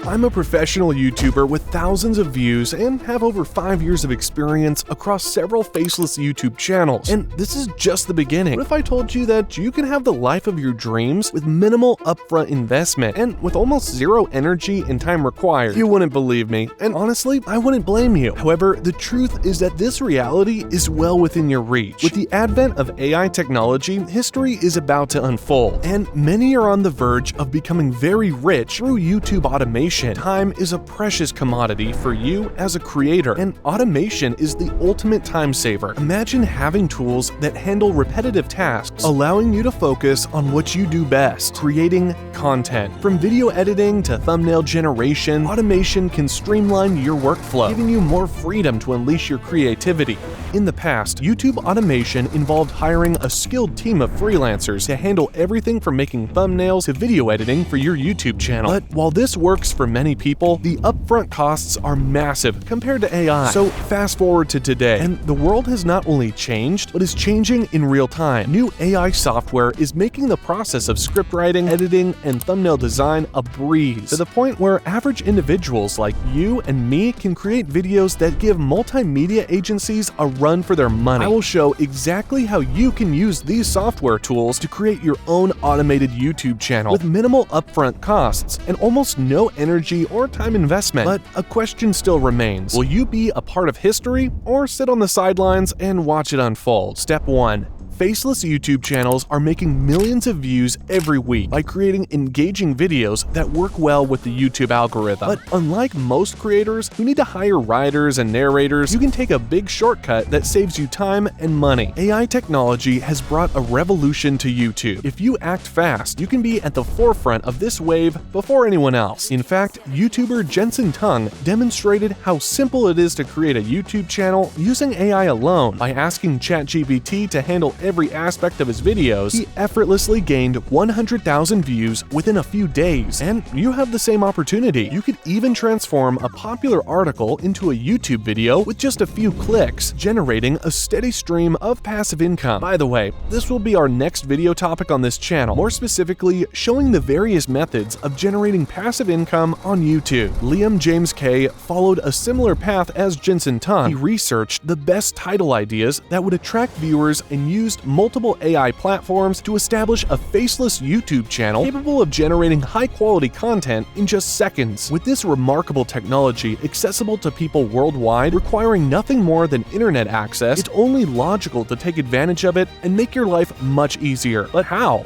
I'm a professional YouTuber with thousands of views and have over 5 years of experience across several faceless YouTube channels. And this is just the beginning. What if I told you that you can have the life of your dreams with minimal upfront investment and with almost zero energy and time required? You wouldn't believe me, and honestly, I wouldn't blame you. However, the truth is that this reality is well within your reach. With the advent of AI technology, history is about to unfold, and many are on the verge of becoming very rich through YouTube automation. Time is a precious commodity for you as a creator, and automation is the ultimate time saver. Imagine having tools that handle repetitive tasks, allowing you to focus on what you do best, creating content. From video editing to thumbnail generation, automation can streamline your workflow, giving you more freedom to unleash your creativity. In the past, YouTube automation involved hiring a skilled team of freelancers to handle everything from making thumbnails to video editing for your YouTube channel. But while this works for many people, the upfront costs are massive compared to AI. So fast forward to today, and the world has not only changed, but is changing in real time. New AI software is making the process of script writing, editing, and thumbnail design a breeze, to the point where average individuals like you and me can create videos that give multimedia agencies a run for their money. I will show exactly how you can use these software tools to create your own automated YouTube channel with minimal upfront costs and almost no energy or time investment. But a question still remains. Will you be a part of history or sit on the sidelines and watch it unfold? Step 1. Faceless YouTube channels are making millions of views every week by creating engaging videos that work well with the YouTube algorithm. But unlike most creators who need to hire writers and narrators, you can take a big shortcut that saves you time and money. AI technology has brought a revolution to YouTube. If you act fast, you can be at the forefront of this wave before anyone else. In fact, YouTuber Jensen Tung demonstrated how simple it is to create a YouTube channel using AI alone. By asking ChatGPT to handle every aspect of his videos, he effortlessly gained 100,000 views within a few days. And you have the same opportunity. You could even transform a popular article into a YouTube video with just a few clicks, generating a steady stream of passive income. By the way, this will be our next video topic on this channel, more specifically showing the various methods of generating passive income on YouTube. Liam James K followed a similar path as Jensen Tung. He researched the best title ideas that would attract viewers and used multiple AI platforms to establish a faceless YouTube channel capable of generating high-quality content in just seconds. With this remarkable technology accessible to people worldwide, requiring nothing more than internet access, it's only logical to take advantage of it and make your life much easier. But how?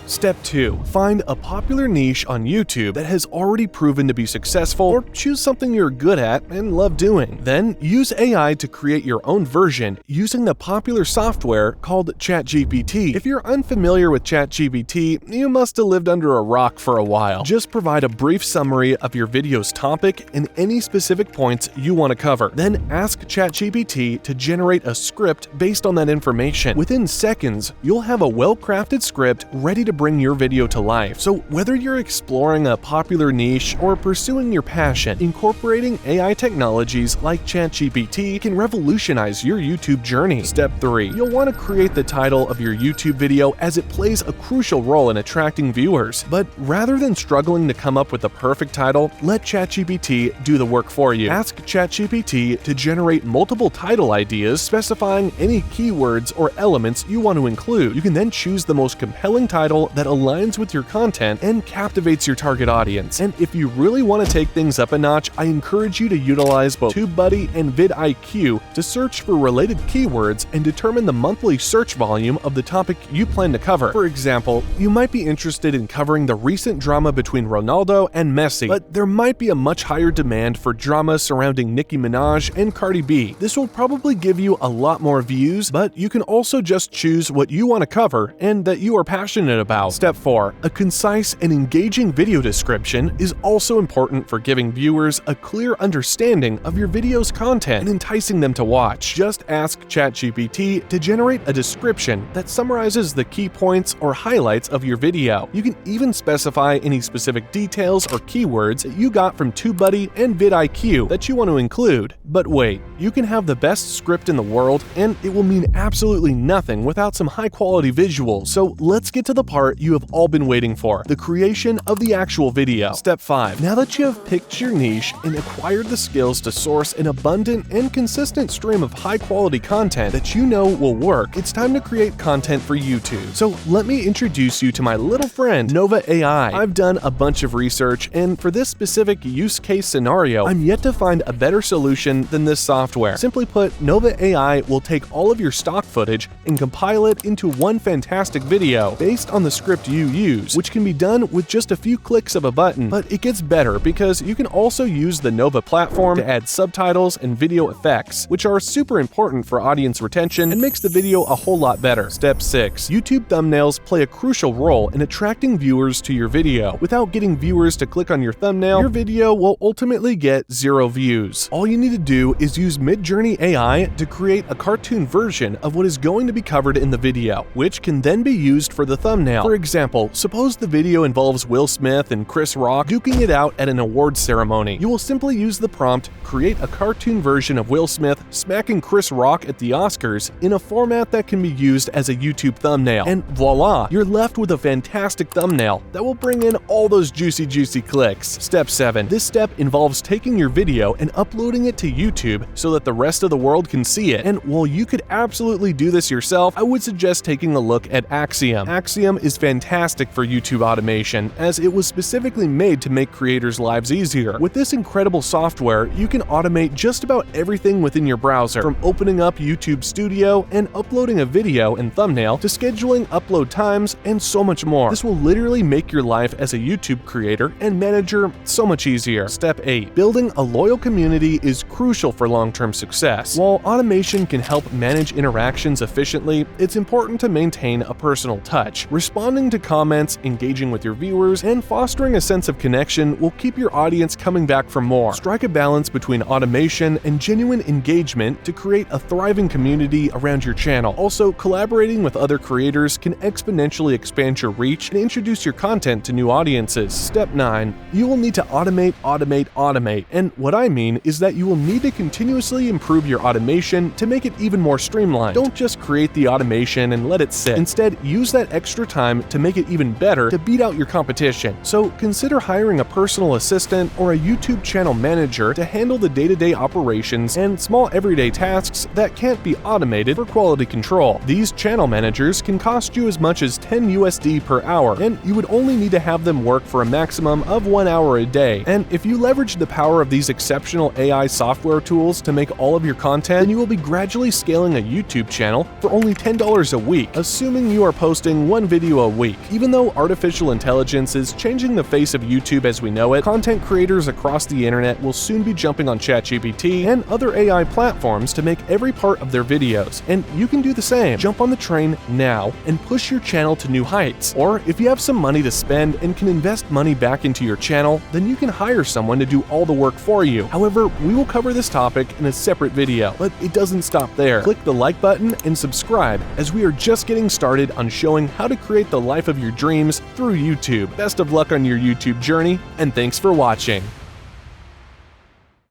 Step 2. Find a popular niche on YouTube that has already proven to be successful, or choose something you're good at and love doing. Then use AI to create your own version using the popular software called ChatGPT. If you're unfamiliar with ChatGPT, you must have lived under a rock for a while. Just provide a brief summary of your video's topic and any specific points you want to cover. Then ask ChatGPT to generate a script based on that information. Within seconds, you'll have a well-crafted script ready to bring your video to life. So whether you're exploring a popular niche or pursuing your passion, incorporating AI technologies like ChatGPT can revolutionize your YouTube journey. Step 3. You'll want to create the title of your YouTube video as it plays a crucial role in attracting viewers. But rather than struggling to come up with the perfect title, let ChatGPT do the work for you. Ask ChatGPT to generate multiple title ideas specifying any keywords or elements you want to include. You can then choose the most compelling title that aligns with your content and captivates your target audience. And if you really want to take things up a notch, I encourage you to utilize both TubeBuddy and vidIQ to search for related keywords and determine the monthly search volume of the topic you plan to cover. For example, you might be interested in covering the recent drama between Ronaldo and Messi, but there might be a much higher demand for drama surrounding Nicki Minaj and Cardi B. This will probably give you a lot more views, but you can also just choose what you want to cover and that you are passionate about. Step 4. A concise and engaging video description is also important for giving viewers a clear understanding of your video's content and enticing them to watch. Just ask ChatGPT to generate a description that summarizes the key points or highlights of your video. You can even specify any specific details or keywords that you got from TubeBuddy and vidIQ that you want to include. But wait, you can have the best script in the world and it will mean absolutely nothing without some high-quality visuals. So let's get to the part part you have all been waiting for, the creation of the actual video. Step 5. Now that you have picked your niche and acquired the skills to source an abundant and consistent stream of high-quality content that you know will work, it's time to create content for YouTube. So let me introduce you to my little friend, Nova AI. I've done a bunch of research, and for this specific use case scenario, I'm yet to find a better solution than this software. Simply put, Nova AI will take all of your stock footage and compile it into one fantastic video based on the script you use, which can be done with just a few clicks of a button. But it gets better because you can also use the Nova platform to add subtitles and video effects, which are super important for audience retention and makes the video a whole lot better. Step 6. YouTube thumbnails play a crucial role in attracting viewers to your video. Without getting viewers to click on your thumbnail, your video will ultimately get 0 views. All you need to do is use Midjourney AI to create a cartoon version of what is going to be covered in the video, which can then be used for the thumbnail. For example, suppose the video involves Will Smith and Chris Rock duking it out at an awards ceremony. You will simply use the prompt, create a cartoon version of Will Smith smacking Chris Rock at the Oscars in a format that can be used as a YouTube thumbnail, and voila, you're left with a fantastic thumbnail that will bring in all those juicy clicks. Step 7. This step involves taking your video and uploading it to YouTube so that the rest of the world can see it. And while you could absolutely do this yourself, I would suggest taking a look at Axiom. Axiom is fantastic for YouTube automation, as it was specifically made to make creators' lives easier. With this incredible software, you can automate just about everything within your browser, from opening up YouTube Studio and uploading a video and thumbnail to scheduling upload times and so much more. This will literally make your life as a YouTube creator and manager so much easier. Step 8. Building a loyal community is crucial for long-term success. While automation can help manage interactions efficiently, it's important to maintain a personal touch. Responding to comments, engaging with your viewers, and fostering a sense of connection will keep your audience coming back for more. Strike a balance between automation and genuine engagement to create a thriving community around your channel. Also, collaborating with other creators can exponentially expand your reach and introduce your content to new audiences. Step 9. You will need to automate. And what I mean is that you will need to continuously improve your automation to make it even more streamlined. Don't just create the automation and let it sit. Instead, use that extra time to make it even better to beat out your competition. So consider hiring a personal assistant or a YouTube channel manager to handle the day-to-day operations and small everyday tasks that can't be automated for quality control. These channel managers can cost you as much as $10 USD per hour, and you would only need to have them work for a maximum of 1 hour a day. And if you leverage the power of these exceptional AI software tools to make all of your content, then you will be gradually scaling a YouTube channel for only $10 a week, assuming you are posting 1 video a week. Even though artificial intelligence is changing the face of YouTube as we know it, content creators across the internet will soon be jumping on ChatGPT and other AI platforms to make every part of their videos. And you can do the same. Jump on the train now and push your channel to new heights. Or if you have some money to spend and can invest money back into your channel, then you can hire someone to do all the work for you. However, we will cover this topic in a separate video, but it doesn't stop there. Click the like button and subscribe, as we are just getting started on showing how to create the life of your dreams through YouTube. Best of luck on your YouTube journey, and thanks for watching.